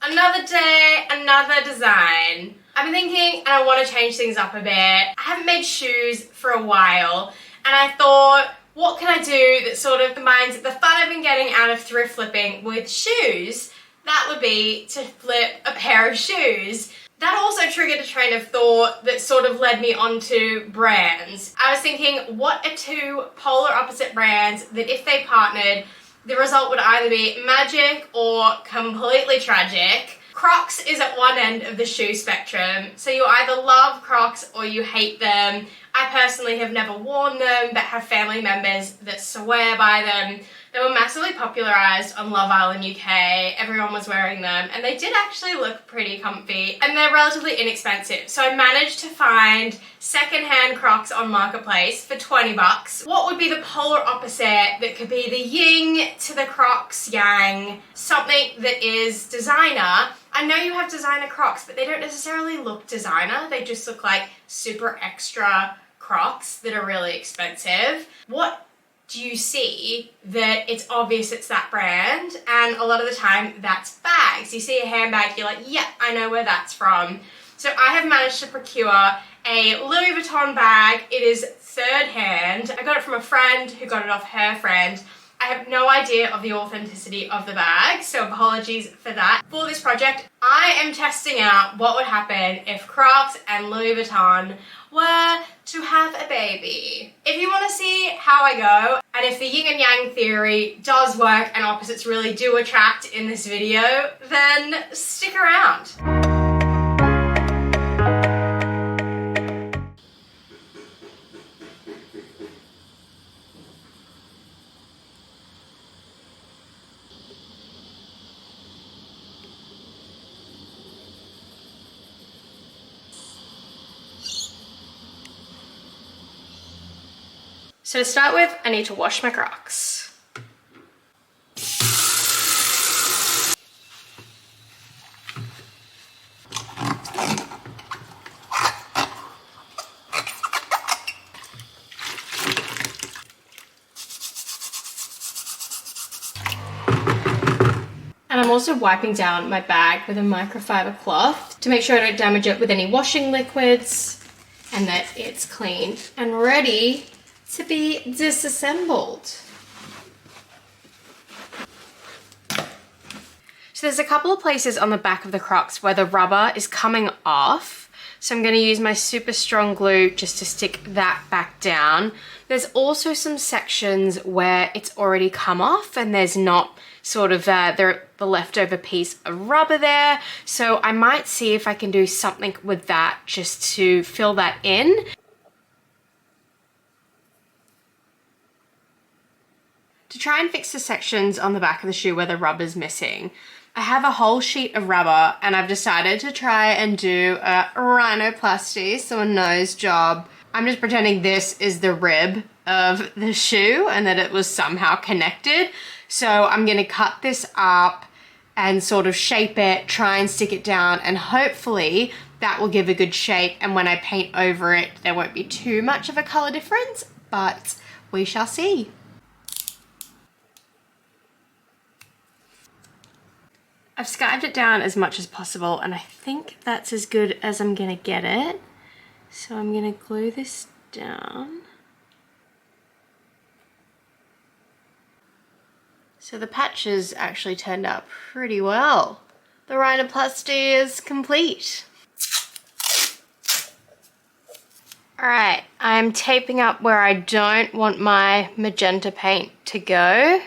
Another day, another design. I've been thinking and I want to change things up a bit. I haven't made shoes for a while and I thought, what can I do that sort of combines the fun I've been getting out of thrift flipping with shoes? That would be to flip a pair of shoes. That also triggered a train of thought that sort of led me onto brands. I was thinking, what are two polar opposite brands that if they partnered, the result would either be magic or completely tragic. Crocs is at one end of the shoe spectrum, so you either love Crocs or you hate them. I personally have never worn them, but have family members that swear by them. They were massively popularised on Love Island UK, everyone was wearing them, and they did actually look pretty comfy, and they're relatively inexpensive. So I managed to find secondhand Crocs on Marketplace for 20 bucks. What would be the polar opposite that could be the yin to the Crocs yang? Something that is designer. I know you have designer Crocs, but they don't necessarily look designer. They just look like super extra Crocs that are really expensive. What do you see that it's obvious it's that brand? And a lot of the time that's bags. You see a handbag, you're like, yeah, I know where that's from. So I have managed to procure a Louis Vuitton bag. It is third hand. I got it from a friend who got it off her friend. I have no idea of the authenticity of the bag, so apologies for that. For this project, I am testing out what would happen if Crocs and Louis Vuitton were to have a baby. If you want to see how I go, and if the yin and yang theory does work and opposites really do attract in this video, then stick around. So to start with, I need to wash my Crocs. And I'm also wiping down my bag with a microfiber cloth to make sure I don't damage it with any washing liquids and that it's clean and ready to be disassembled. So there's a couple of places on the back of the Crocs where the rubber is coming off. So I'm going to use my super strong glue just to stick that back down. There's also some sections where it's already come off and there's not sort of the leftover piece of rubber there. So I might see if I can do something with that just to fill that in. To try and fix the sections on the back of the shoe where the rubber's missing, I have a whole sheet of rubber and I've decided to try and do a rhinoplasty, so a nose job. I'm just pretending this is the rib of the shoe and that it was somehow connected. So I'm going to cut this up and sort of shape it, try and stick it down, and hopefully that will give a good shape, and when I paint over it there won't be too much of a colour difference, but we shall see. I've skived it down as much as possible and I think that's as good as I'm gonna get it. So I'm gonna glue this down. So the patches actually turned out pretty well. The rhinoplasty is complete. Alright, I'm taping up where I don't want my magenta paint to go.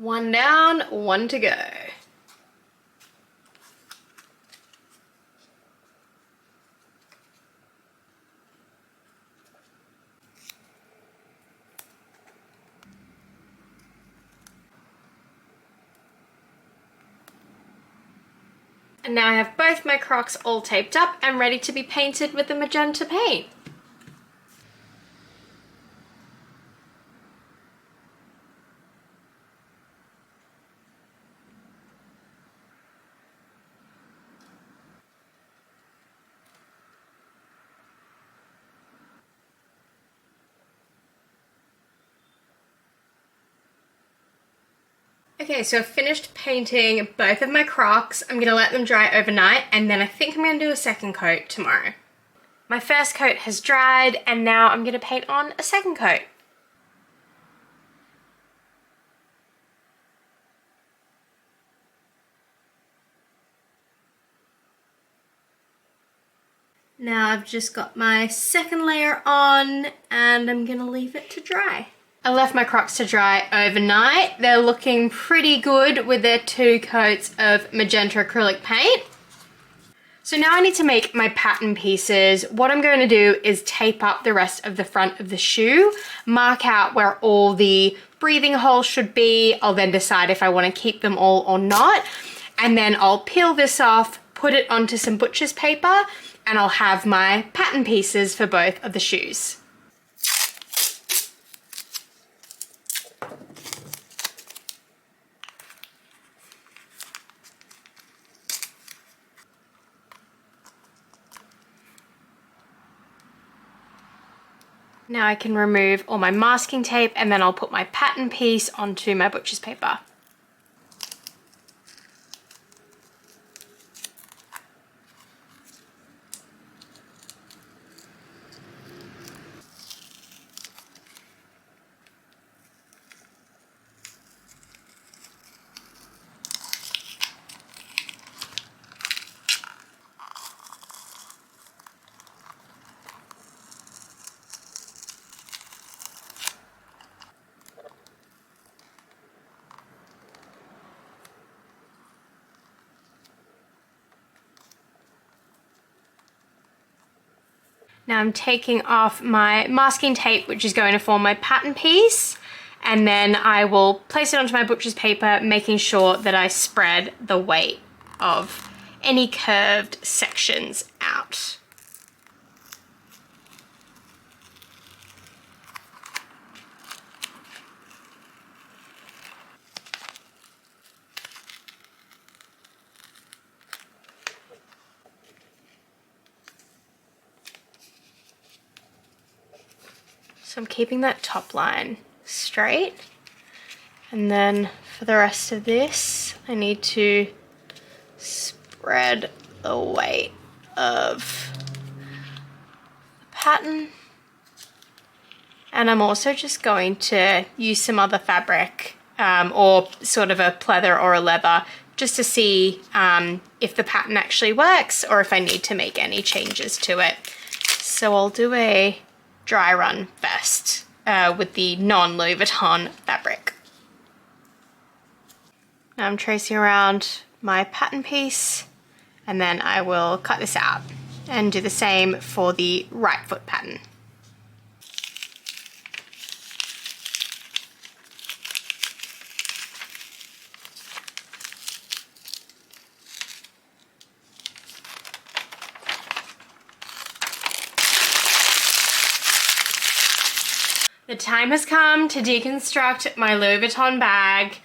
One down, one to go. And now I have both my Crocs all taped up and ready to be painted with the magenta paint. Okay, so I've finished painting both of my Crocs. I'm gonna let them dry overnight and then I think I'm gonna do a second coat tomorrow. My first coat has dried and now I'm gonna paint on a second coat. Now I've just got my second layer on and I'm gonna leave it to dry. I left my Crocs to dry overnight. They're looking pretty good with their 2 coats of magenta acrylic paint. So now I need to make my pattern pieces. What I'm going to do is tape up the rest of the front of the shoe, mark out where all the breathing holes should be. I'll then decide if I want to keep them all or not. And then I'll peel this off, put it onto some butcher's paper, and I'll have my pattern pieces for both of the shoes. Now I can remove all my masking tape and then I'll put my pattern piece onto my butcher's paper. Now I'm taking off my masking tape, which is going to form my pattern piece, and then I will place it onto my butcher's paper, making sure that I spread the weight of any curved sections out. So I'm keeping that top line straight, and then for the rest of this I need to spread the weight of the pattern, and I'm also just going to use some other fabric or sort of a pleather or a leather just to see if the pattern actually works or if I need to make any changes to it. So I'll do a dry run first with the non-Louis Vuitton fabric. Now I'm tracing around my pattern piece and then I will cut this out and do the same for the right foot pattern. The time has come to deconstruct my Louis Vuitton bag.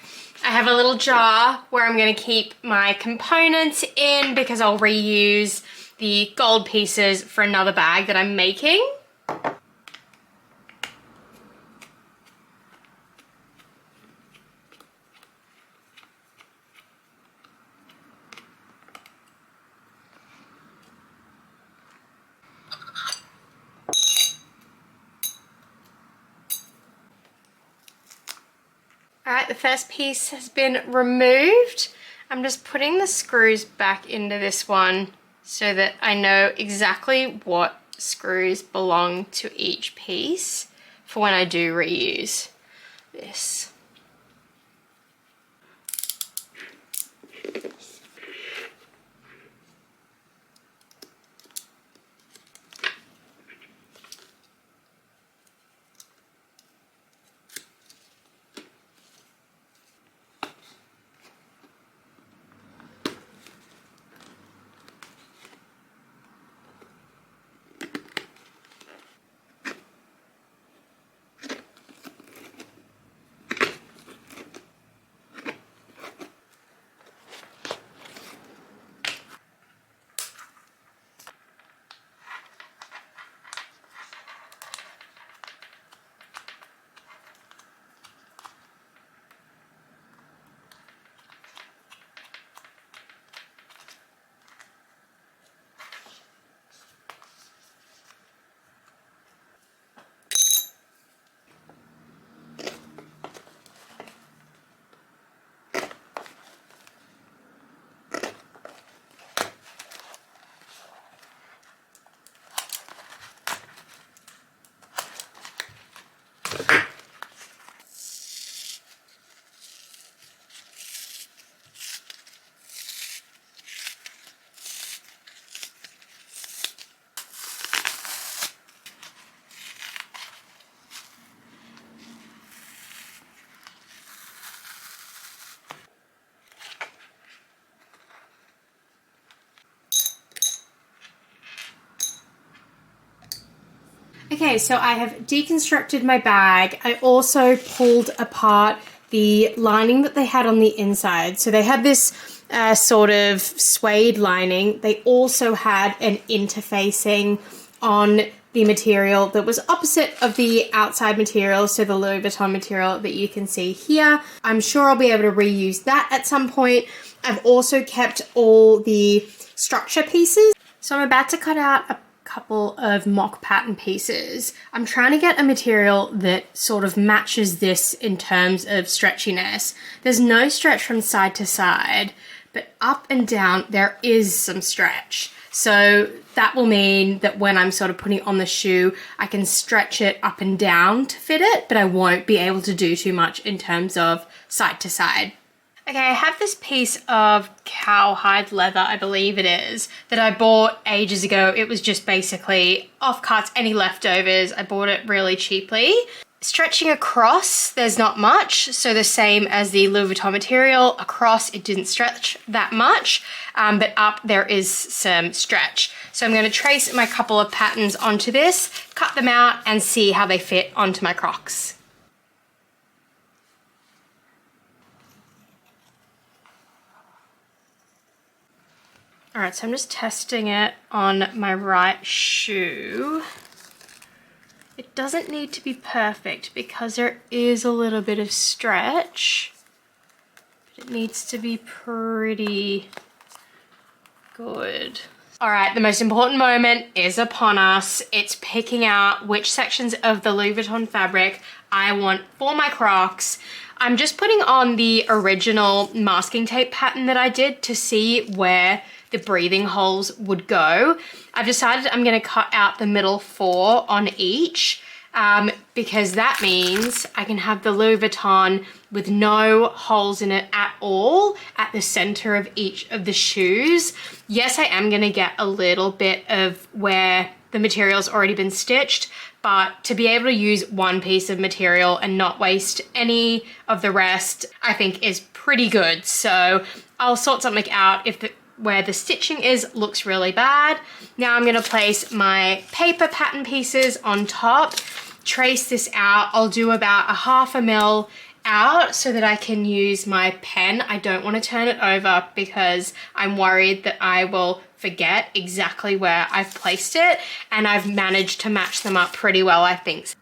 I have a little jar where I'm going to keep my components in because I'll reuse the gold pieces for another bag that I'm making. Alright, the first piece has been removed. I'm just putting the screws back into this one so that I know exactly what screws belong to each piece for when I do reuse this. Okay, so I have deconstructed my bag. I also pulled apart the lining that they had on the inside. So they had this sort of suede lining. They also had an interfacing on the material that was opposite of the outside material, so the Louis Vuitton material that you can see here. I'm sure I'll be able to reuse that at some point. I've also kept all the structure pieces. So I'm about to cut out a couple of mock pattern pieces. I'm trying to get a material that sort of matches this in terms of stretchiness. There's no stretch from side to side, but up and down there is some stretch. So that will mean that when I'm sort of putting it on the shoe, I can stretch it up and down to fit it, but I won't be able to do too much in terms of side to side. Okay, I have this piece of cowhide leather, I believe it is, that I bought ages ago. It was just basically offcuts, any leftovers. I bought it really cheaply. Stretching across, there's not much, so the same as the Louis Vuitton material. Across, it didn't stretch that much, but up there is some stretch. So I'm going to trace my couple of patterns onto this, cut them out, and see how they fit onto my Crocs. All right, so I'm just testing it on my right shoe. It doesn't need to be perfect because there is a little bit of stretch, but it needs to be pretty good. All right, the most important moment is upon us. It's picking out which sections of the Louis Vuitton fabric I want for my Crocs. I'm just putting on the original masking tape pattern that I did to see where the breathing holes would go. I've decided I'm going to cut out the middle 4 on each because that means I can have the Louis Vuitton with no holes in it at all at the center of each of the shoes. Yes, I am going to get a little bit of where the material's already been stitched, but to be able to use one piece of material and not waste any of the rest, I think is pretty good. So I'll sort something out if where the stitching looks really bad. Now I'm gonna place my paper pattern pieces on top, trace this out. I'll do about a 1/2 mil out so that I can use my pen. I don't want to turn it over because I'm worried that I will forget exactly where I've placed it, and I've managed to match them up pretty well, I think.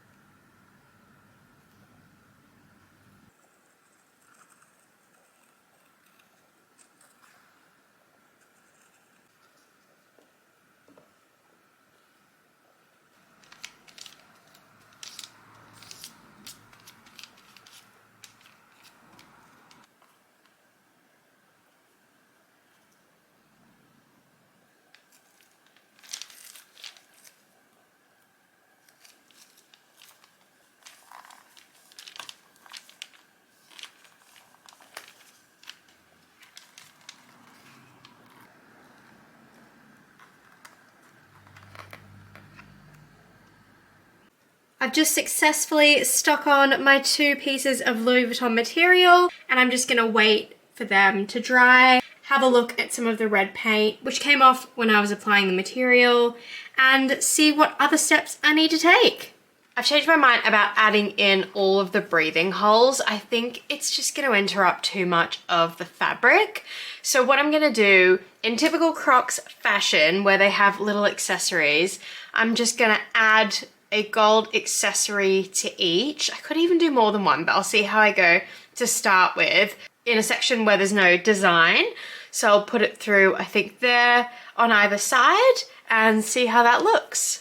I've just successfully stuck on my 2 pieces of Louis Vuitton material, and I'm just gonna wait for them to dry, have a look at some of the red paint, which came off when I was applying the material, and see what other steps I need to take. I've changed my mind about adding in all of the breathing holes. I think it's just gonna interrupt too much of the fabric. So what I'm gonna do, in typical Crocs fashion, where they have little accessories, I'm just gonna add a gold accessory to each. I could even do more than one, but I'll see how I go to start with in a section where there's no design. So I'll put it through, I think there on either side, and see how that looks.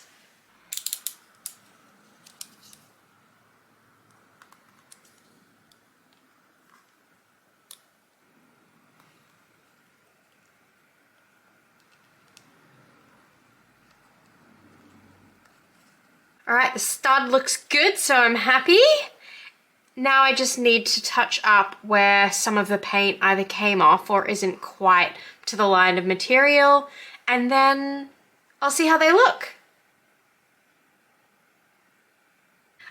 All right, the stud looks good, so I'm happy. Now I just need to touch up where some of the paint either came off or isn't quite to the line of material, and then I'll see how they look.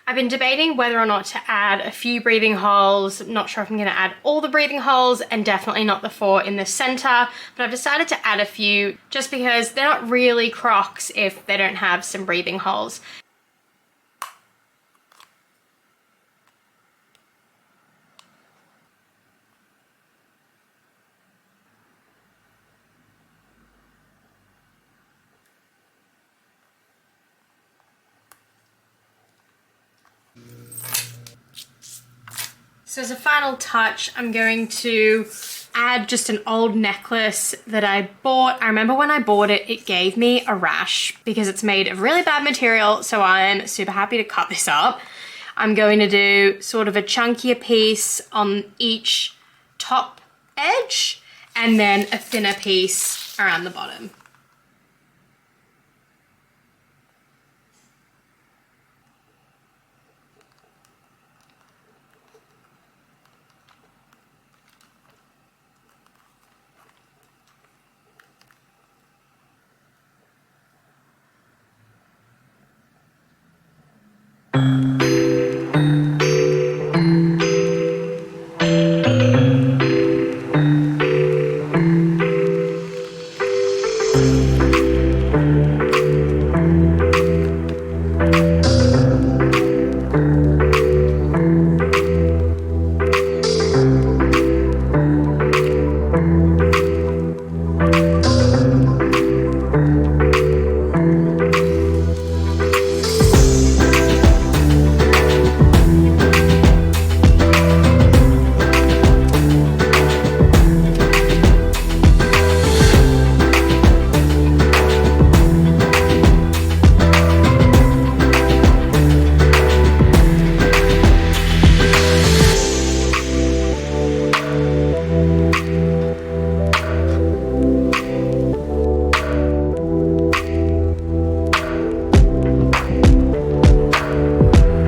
I've been debating whether or not to add a few breathing holes. I'm not sure if I'm gonna add all the breathing holes, and definitely not the 4 in the center, but I've decided to add a few just because they're not really Crocs if they don't have some breathing holes. So as a final touch, I'm going to add just an old necklace that I bought. I remember when I bought it, it gave me a rash because it's made of really bad material, so I'm super happy to cut this up. I'm going to do sort of a chunkier piece on each top edge and then a thinner piece around the bottom.